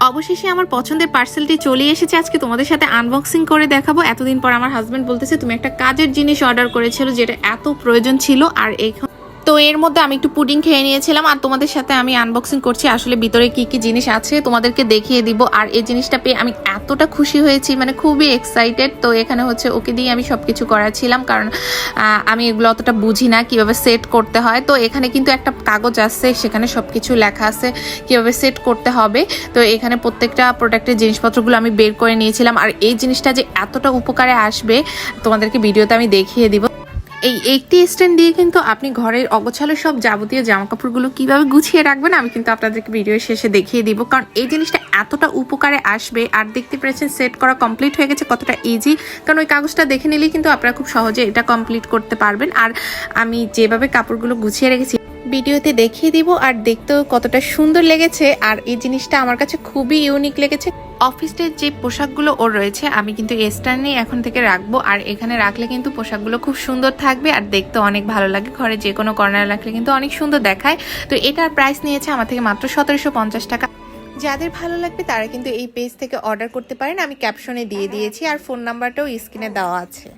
অবশেষে আমার পছন্দের পার্সেলটি চলে এসেছে। আজকে তোমাদের সাথে আনবক্সিং করে দেখাবো। এতদিন পর আমার হাজবেন্ড বলতেছে তুমি একটা কাজের জিনিস অর্ডার করেছিল যেটা এত প্রয়োজন ছিল, আর এখন তো এর মধ্যে আমি একটু পুডিং খেয়ে নিয়েছিলাম আর তোমাদের সাথে আমি আনবক্সিং করছি। আসলে ভিতরে কি কি জিনিস আছে তোমাদেরকে দেখিয়ে দিব। আর এই জিনিসটা পেয়ে আমি এতটা খুশি হয়েছি, মানে খুবই এক্সাইটেড। তো এখানে হচ্ছে ওকে দিয়ে আমি সবকিছু করাচ্ছিলাম, কারণ আমি এগুলো অতটা বুঝি না কিভাবে সেট করতে হয়। তো এখানে কিন্তু একটা কাগজ আছে, সেখানে সবকিছু লেখা আছে কিভাবে সেট করতে হবে। তো এখানে প্রত্যেকটা প্রোডাক্টের জিনিসপত্রগুলো আমি বের করে নিয়েছিলাম। আর এই জিনিসটা যে এতটা উপকারে আসবে তোমাদেরকে ভিডিওতে আমি দেখিয়ে দিব। এই একটি স্ট্যান্ড দিয়ে কিন্তু আপনি ঘরের অগোছালো সব যাবতীয় জামা কাপড়গুলো কিভাবে গুছিয়ে রাখবেন আমি কিন্তু আপনাদেরকে ভিডিও শেষে দেখিয়ে দিব, কারণ এই জিনিসটা এতটা উপকারে আসবে। আর দেখতে পেরেছেন সেট করা কমপ্লিট হয়ে গেছে, কতটা ইজি। কারণ ওই কাগজটা দেখে নিলেই কিন্তু আপনারা খুব সহজে এটা কমপ্লিট করতে পারবেন। আর আমি যেভাবে কাপড়গুলো গুছিয়ে রেখেছি ভিডিওতে দেখিয়ে দিব, আর দেখতেও কতটা সুন্দর লেগেছে। আর এই জিনিসটা আমার কাছে খুবই ইউনিক লেগেছে। অফিসের যে পোশাকগুলো ওর রয়েছে আমি কিন্তু স্ট্যান্ডে এখন থেকে রাখবো, আর এখানে রাখলে কিন্তু পোশাকগুলো খুব সুন্দর থাকবে আর দেখতে অনেক ভালো লাগে। ঘরে যে কোনো কর্নারে রাখলে কিন্তু অনেক সুন্দর দেখায়। তো এটার প্রাইস নিয়েছে আমার থেকে মাত্র 1750 টাকা। যাদের ভালো লাগবে তারা কিন্তু এই পেজ থেকে অর্ডার করতে পারেন, আমি ক্যাপশনে দিয়ে দিয়েছি আর ফোন নাম্বারটাও স্ক্রিনে দেওয়া আছে।